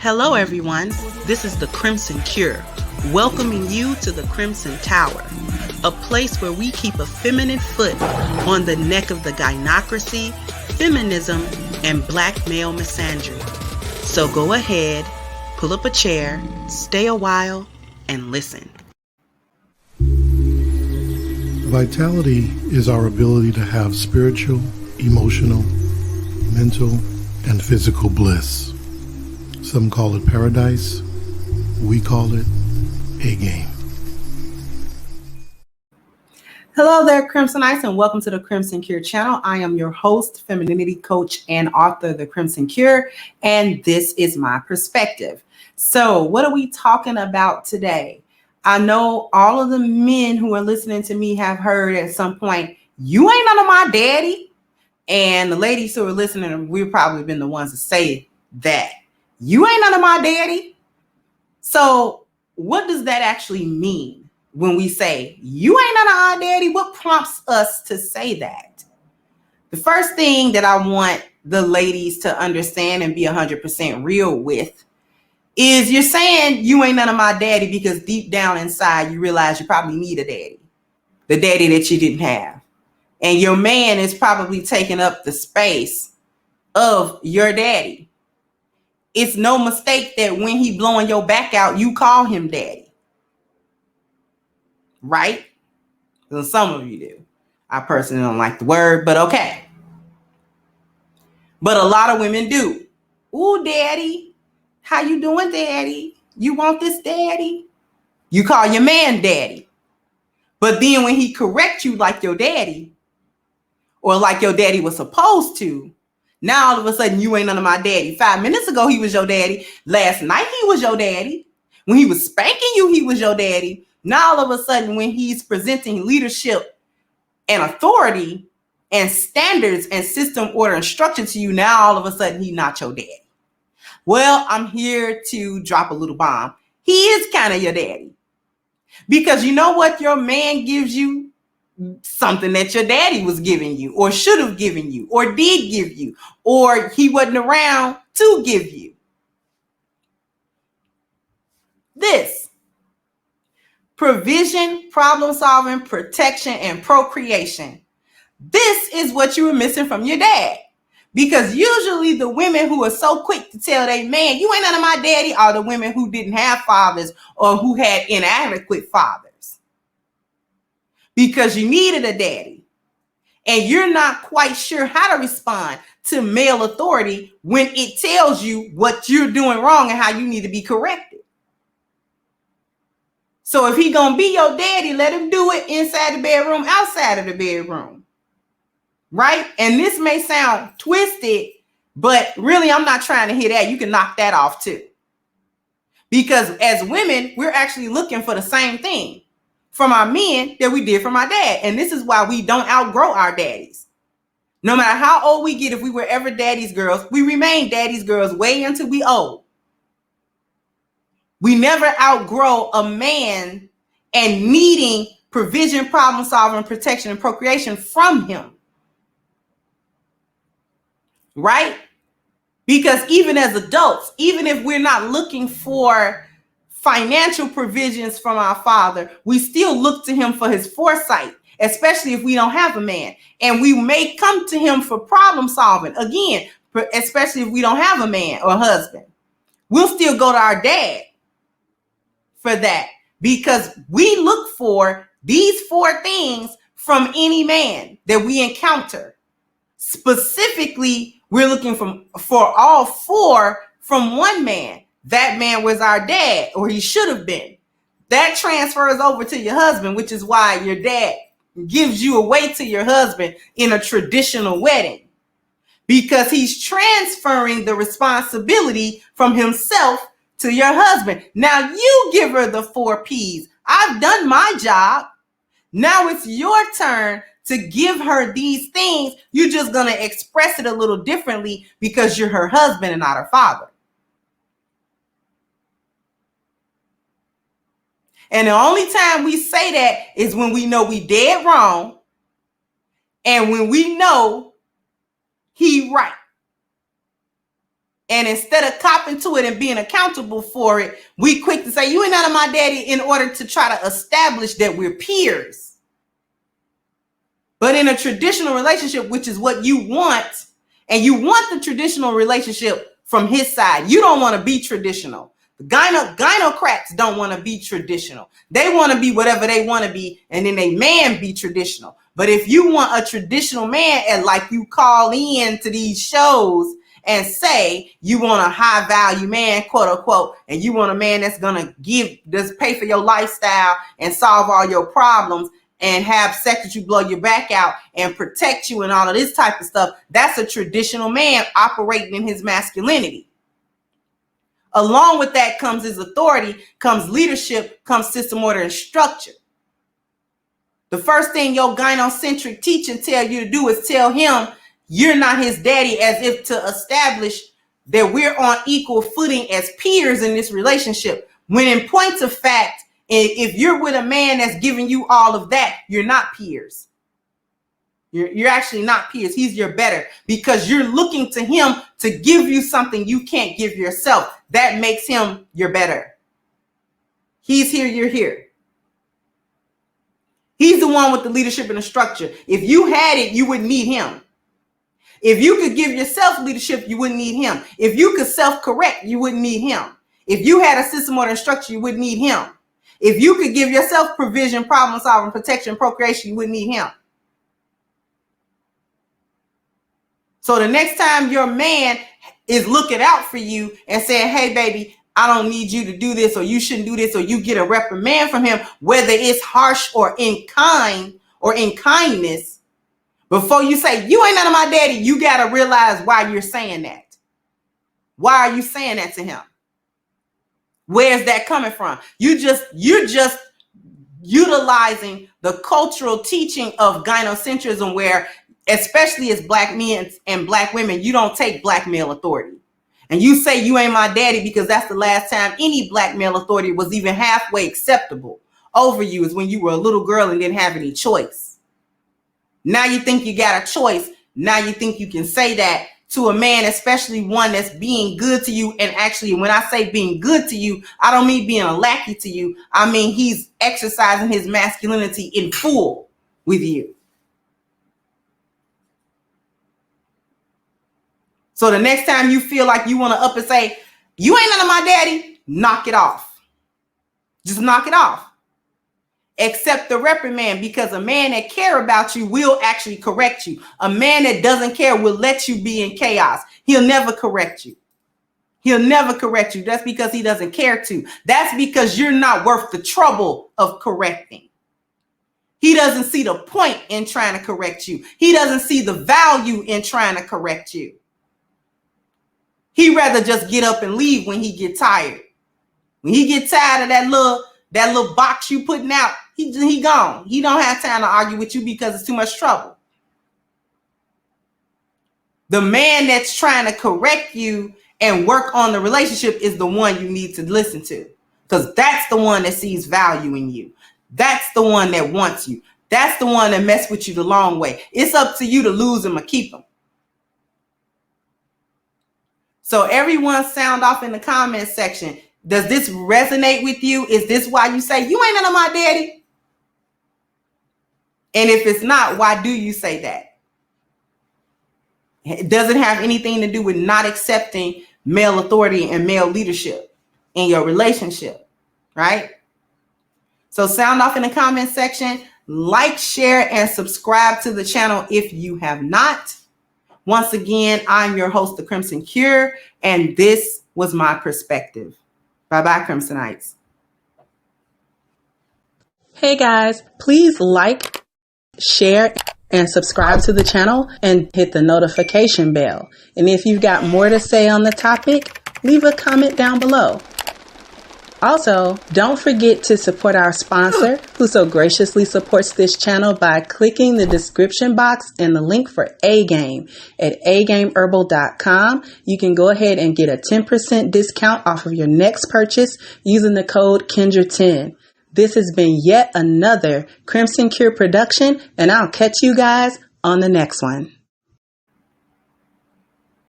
Hello, everyone. This is the Crimson Cure, welcoming you to the Crimson Tower, a place where we keep a feminine foot on the neck of the gynocracy, feminism, and black male misandry. So go ahead, pull up a chair, stay a while, and listen. Vitality is our ability to have spiritual, emotional, mental, and physical bliss. Some call it paradise. We call it a game. Hello there, Crimsonites, and welcome to the Crimson Cure channel. I am your host, femininity coach, and author of the Crimson Cure, and this is my perspective. So what are we talking about today? I know all of the men who are listening to me have heard at some point, you ain't none of my daddy. And the ladies who are listening, we've probably been the ones to say that. You ain't none of my daddy. So what does that actually mean when we say you ain't none of our daddy? What prompts us to say that? The first thing that I want the ladies to understand and be 100% real with is you're saying you ain't none of my daddy because deep down inside you realize you probably need a daddy, the daddy that you didn't have. And your man is probably taking up the space of your daddy. It's no mistake that when he blowing your back out, you call him daddy. Right? Well, some of you do. I personally don't like the word, but okay. But a lot of women do. Ooh, daddy. How you doing, daddy? You want this, daddy? You call your man daddy. But then when he corrects you like your daddy, or like your daddy was supposed to, now all of a sudden you ain't none of my daddy. 5 minutes ago he was your daddy. Last night he was your daddy. When he was spanking you, he was your daddy. Now all of a sudden when he's presenting leadership and authority and standards and system, order, and structure to you, now all of a sudden he's not your daddy. Well, I'm here to drop a little bomb. He is kind of your daddy. Because you know what? Your man gives you something that your daddy was giving you, or should have given you, or did give you, or he wasn't around to give you. This provision, problem solving, protection, and procreation. This is what you were missing from your dad. Because usually the women who are so quick to tell their man, you ain't none of my daddy, are the women who didn't have fathers or who had inadequate fathers. Because you needed a daddy. And you're not quite sure how to respond to male authority when it tells you what you're doing wrong and how you need to be corrected. So if he gonna be your daddy, let him do it inside the bedroom, outside of the bedroom. Right? And this may sound twisted, but really I'm not trying to hear that. You can knock that off too. Because as women, we're actually looking for the same thing from our men that we did from our dad. And this is why we don't outgrow our daddies. No matter how old we get, if we were ever daddy's girls, we remain daddy's girls way until we old. We never outgrow a man and needing provision, problem solving, protection, and procreation from him. Right? Because even as adults, even if we're not looking for financial provisions from our father, we still look to him for his foresight, especially if we don't have a man. And we may come to him for problem solving, again, especially if we don't have a man or a husband. We'll still go to our dad for that, because we look for these 4 things from any man that we encounter. Specifically, we're looking for all 4 from one man. That man was our dad, or he should have been. That transfers over to your husband, which is why your dad gives you away to your husband in a traditional wedding, because he's transferring the responsibility from himself to your husband. Now you give her the 4 P's. I've done my job. Now it's your turn to give her these things. You're just going to express it a little differently because you're her husband and not her father. And the only time we say that is when we know we dead wrong and when we know he right. And instead of copping to it and being accountable for it, we quick to say, you ain't none of my daddy, in order to try to establish that we're peers. But in a traditional relationship, which is what you want, and you want the traditional relationship from his side, you don't want to be traditional. The gynocrats don't want to be traditional. They want to be whatever they want to be, and then they man be traditional. But if you want a traditional man, and like you call in to these shows and say you want a high value man, quote unquote, and you want a man that's gonna just pay for your lifestyle and solve all your problems and have sex that you blow your back out and protect you and all of this type of stuff, that's a traditional man operating in his masculinity. Along with that comes his authority, comes leadership, comes system, order, and structure. The first thing your gynocentric teaching tell you to do is tell him you're not his daddy, as if to establish that we're on equal footing as peers in this relationship. When in point of fact, if you're with a man that's giving you all of that, you're not peers. You're actually not peers. He's your better, because you're looking to him to give you something you can't give yourself. That makes him your better. He's here, you're here. He's the one with the leadership and the structure. If you had it, you wouldn't need him. If you could give yourself leadership, you wouldn't need him. If you could self-correct, you wouldn't need him. If you had a system, order, and structure, you wouldn't need him. If you could give yourself provision, problem solving, protection, procreation, you wouldn't need him. So the next time your man is looking out for you and saying, hey, baby, I don't need you to do this, or you shouldn't do this, or you get a reprimand from him, whether it's harsh or in kind or in kindness, before you say, you ain't none of my daddy, you got to realize why you're saying that. Why are you saying that to him? Where's that coming from? You're just utilizing the cultural teaching of gynocentrism, where, especially as black men and black women, you don't take black male authority. And you say you ain't my daddy because that's the last time any black male authority was even halfway acceptable over you, is when you were a little girl and didn't have any choice. Now you think you got a choice. Now you think you can say that to a man, especially one that's being good to you. And actually, when I say being good to you, I don't mean being a lackey to you. I mean, he's exercising his masculinity in full with you. So the next time you feel like you want to up and say, you ain't none of my daddy, knock it off. Just knock it off. Accept the reprimand, because a man that care about you will actually correct you. A man that doesn't care will let you be in chaos. He'll never correct you. He'll never correct you. That's because he doesn't care to. That's because you're not worth the trouble of correcting. He doesn't see the point in trying to correct you. He doesn't see the value in trying to correct you. He'd rather just get up and leave when he get tired. When he get tired of that little box you putting out, he gone. He don't have time to argue with you because it's too much trouble. The man that's trying to correct you and work on the relationship is the one you need to listen to, because that's the one that sees value in you. That's the one that wants you. That's the one that mess with you the long way. It's up to you to lose him or keep him. So everyone sound off in the comment section. Does this resonate with you? Is this why you say you ain't none of my daddy? And if it's not, why do you say that? It doesn't have anything to do with not accepting male authority and male leadership in your relationship, right? So sound off in the comment section. Like, share, and subscribe to the channel if you have not. Once again, I'm your host, The Crimson Cure, and this was my perspective. Bye-bye, Crimsonites. Hey guys, please like, share, and subscribe to the channel and hit the notification bell. And if you've got more to say on the topic, leave a comment down below. Also, don't forget to support our sponsor, who so graciously supports this channel by clicking the description box and the link for A-Game at agameherbal.com. You can go ahead and get a 10% discount off of your next purchase using the code Kendra10. This has been yet another Crimson Cure production, and I'll catch you guys on the next one.